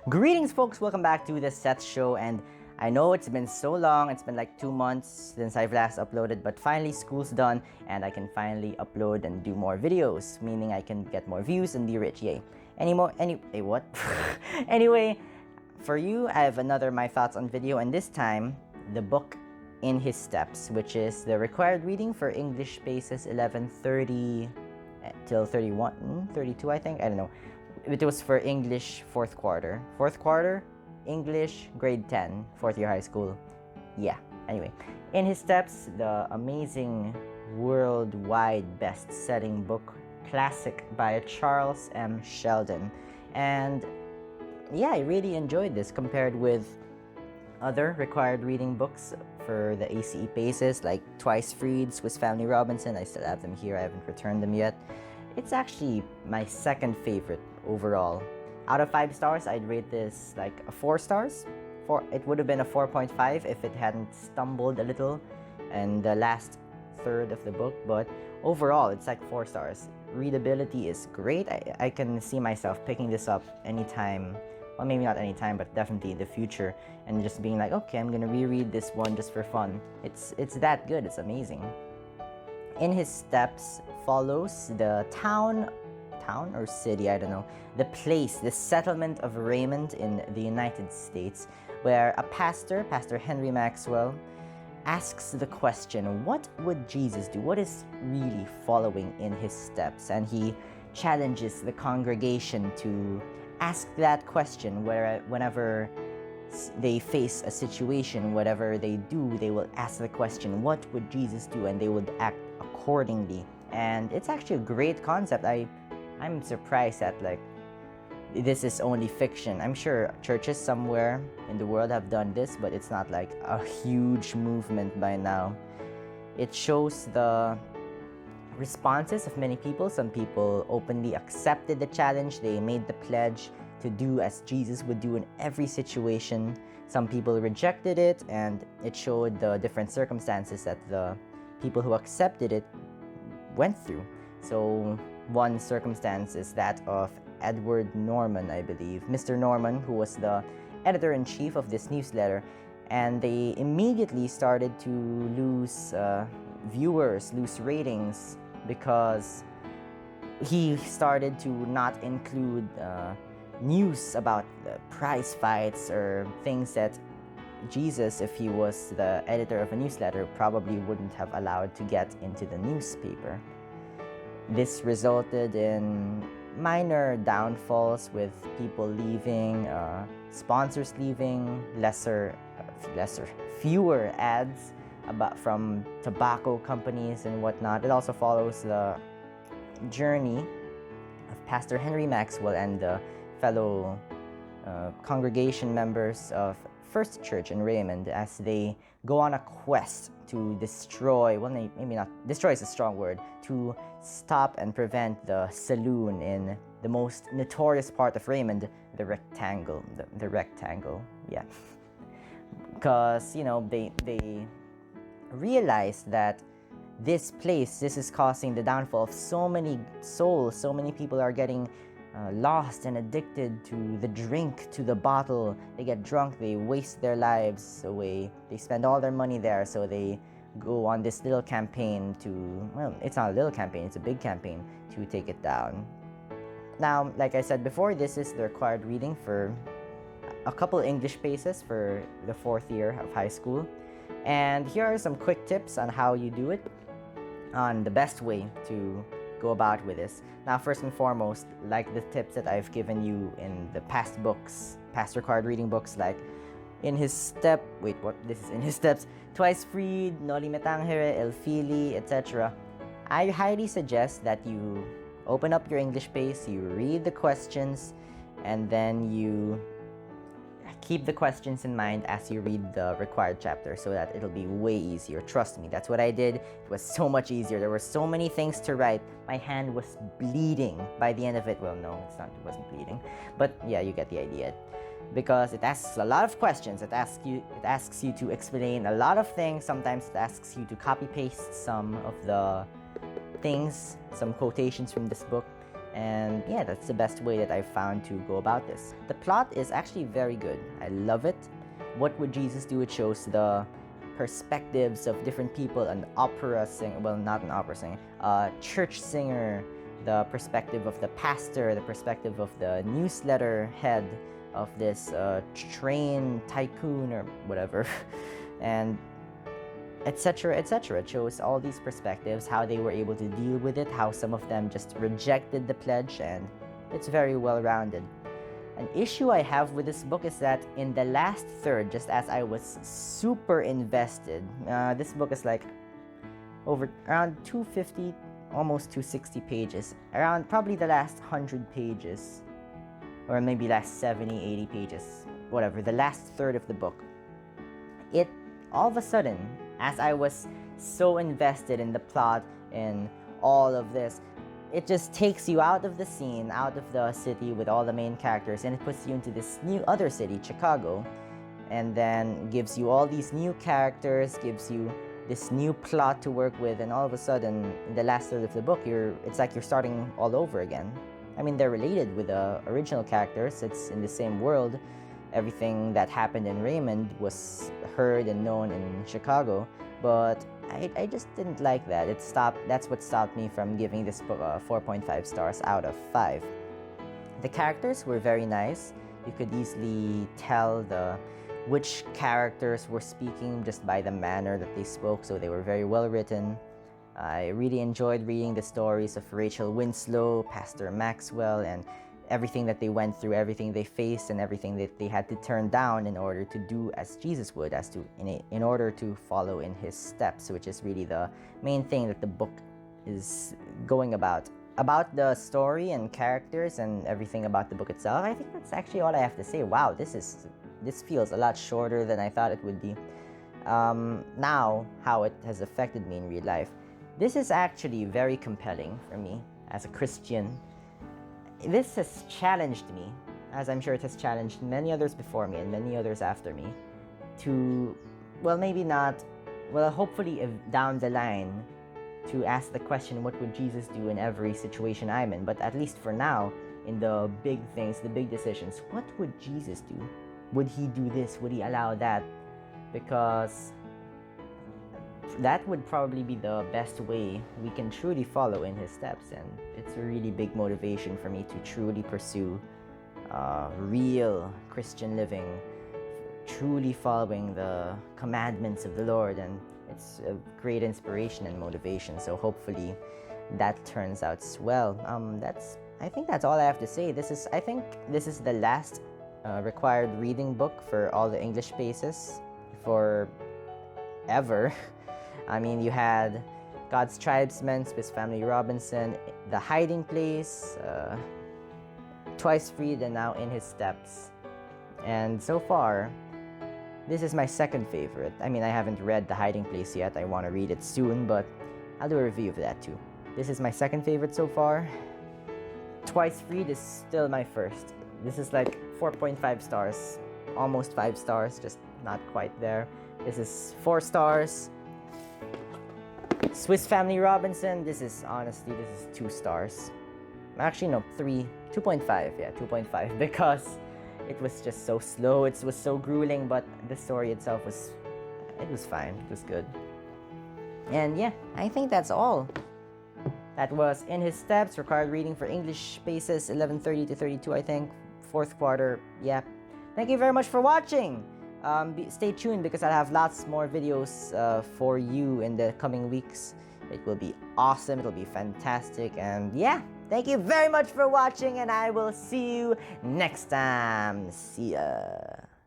Greetings, folks. Welcome back to the Seth Show. And I know it's been so long. It's been like 2 months since I've last uploaded, but finally school's done and I can finally upload and do more videos, meaning I can get more views and be rich. Yay. What? Anyway, for you, I have another My Thoughts on video, and this time, the book In His Steps, which is the required reading for English Spaces 11:30 till 31, 32, I think. I don't know. It was for English fourth quarter. Fourth quarter, English grade 10, fourth year high school. Yeah, anyway. In His Steps, the amazing worldwide best-selling book, classic by Charles M. Sheldon. And yeah, I really enjoyed this compared with other required reading books for the ACE Paces, like Twice Freed, Swiss Family Robinson. I still have them here. I haven't returned them yet. It's actually my second favorite overall. Out of 5 stars, I'd rate this like a 4 stars. It would have been a 4.5 if it hadn't stumbled a little in the last third of the book, but overall, it's like 4 stars. Readability is great. I can see myself picking this up anytime. Well, maybe not anytime, but definitely in the future, and just being like, okay, I'm gonna reread this one just for fun. It's that good. It's amazing. In His Steps follows the town or city, I don't know, the place, the settlement of Raymond in the United States, where a pastor, Pastor Henry Maxwell, asks the question, what would Jesus do? What is really following in His steps? And he challenges the congregation to ask that question whenever they face a situation, whatever they do, they will ask the question, what would Jesus do? And they would act accordingly. And it's actually a great concept. I'm surprised that like this is only fiction. I'm sure churches somewhere in the world have done this, but it's not like a huge movement by now. It shows the responses of many people. Some people openly accepted the challenge. They made the pledge to do as Jesus would do in every situation. Some people rejected it, and it showed the different circumstances that the people who accepted it went through. So one circumstance is that of Edward Norman, I believe. Mr. Norman, who was the editor-in-chief of this newsletter, and they immediately started to lose viewers, lose ratings, because he started to not include news about the prize fights or things that Jesus, if he was the editor of a newsletter, probably wouldn't have allowed to get into the newspaper. This resulted in minor downfalls with people leaving, sponsors leaving, fewer ads from tobacco companies and whatnot. It also follows the journey of Pastor Henry Maxwell and the fellow congregation members of First Church in Raymond as they go on a quest to destroy, well, maybe not, destroy is a strong word, to stop and prevent the saloon in the most notorious part of Raymond, the rectangle, the rectangle, yeah. Because, you know, they realized that this is causing the downfall of so many souls. So many people are getting lost and addicted to the drink, to the bottle. They get drunk, they waste their lives away, they spend all their money there, so they go on this little campaign to, well, it's not a little campaign, it's a big campaign to take it down. Now, like I said before, this is the required reading for a couple English paces for the 4th year of high school. And here are some quick tips on how you do it, on the best way to go about with this. Now, first and foremost, like the tips that I've given you in the past books, past required reading books, like In His Step, this is In His Steps, Twice Freed, Noli Me Tangere, El Fili, etc. I highly suggest that you open up your English page, you read the questions, and then you keep the questions in mind as you read the required chapter so that it'll be way easier. Trust me, that's what I did. It was so much easier. There were so many things to write. My hand was bleeding by the end of it. Well, no, it wasn't bleeding. But yeah, you get the idea. Because it asks a lot of questions. It asks you to explain a lot of things. Sometimes it asks you to copy paste some of the things, some quotations from this book. And yeah, that's the best way that I've found to go about this. The plot is actually very good. I love it. What would Jesus do? It shows the perspectives of different people, an opera singer, well, not an opera singer, a church singer, the perspective of the pastor, the perspective of the newsletter head of this train tycoon or whatever, and etc., etc. It shows all these perspectives, how they were able to deal with it, how some of them just rejected the pledge, and it's very well-rounded. An issue I have with this book is that in the last third, just as I was super invested, this book is like around 250, almost 260 pages, around probably the last 100 pages, or maybe last 70, 80 pages, whatever, the last third of the book. It, all of a sudden, as I was so invested in the plot and all of this, it just takes you out of the scene, out of the city with all the main characters, and it puts you into this new other city, Chicago, and then gives you all these new characters, gives you this new plot to work with, and all of a sudden, in the last third of the book, it's like you're starting all over again. I mean, they're related with the original characters, it's in the same world. Everything that happened in Raymond was heard and known in Chicago, but I just didn't like that. That's what stopped me from giving this book 4.5 stars out of 5. The characters were very nice. You could easily tell which characters were speaking just by the manner that they spoke, so they were very well written. I really enjoyed reading the stories of Rachel Winslow, Pastor Maxwell, and everything that they went through, everything they faced, and everything that they had to turn down in order to do as Jesus would, in order to follow in his steps, which is really the main thing that the book is going about. About the story and characters and everything about the book itself, I think that's actually all I have to say. Wow, this feels a lot shorter than I thought it would be. Now, how it has affected me in real life. This is actually very compelling for me as a Christian. This has challenged me, as I'm sure it has challenged many others before me and many others after me, to, well, maybe not, well, hopefully if down the line, to ask the question, what would Jesus do in every situation I'm in? But at least for now, in the big things, the big decisions, what would Jesus do? Would he do this? Would he allow that? Because that would probably be the best way we can truly follow in his steps, and it's a really big motivation for me to truly pursue real Christian living, truly following the commandments of the Lord, and it's a great inspiration and motivation. So hopefully that turns out well. I think that's all I have to say. I think this is the last required reading book for all the English spaces for ever. I mean, you had God's Tribesmen, Swiss Family Robinson, The Hiding Place, Twice Freed, and now In His Steps. And so far, this is my second favorite. I mean, I haven't read The Hiding Place yet. I want to read it soon, but I'll do a review of that too. This is my second favorite so far. Twice Freed is still my first. This is like 4.5 stars, almost 5 stars, just not quite there. This is 4 stars. Swiss Family Robinson, this is 2 stars. Actually, no, 2.5, yeah, 2.5, because it was just so slow, it was so grueling, but the story itself was fine, it was good. And yeah, I think that's all. That was In His Steps, required reading for English spaces, 11:30 to 32, I think, 4th quarter, yeah. Thank you very much for watching. Stay tuned because I'll have lots more videos for you in the coming weeks. It will be awesome, it'll be fantastic, and yeah, thank you very much for watching, and I will see you next time. See ya.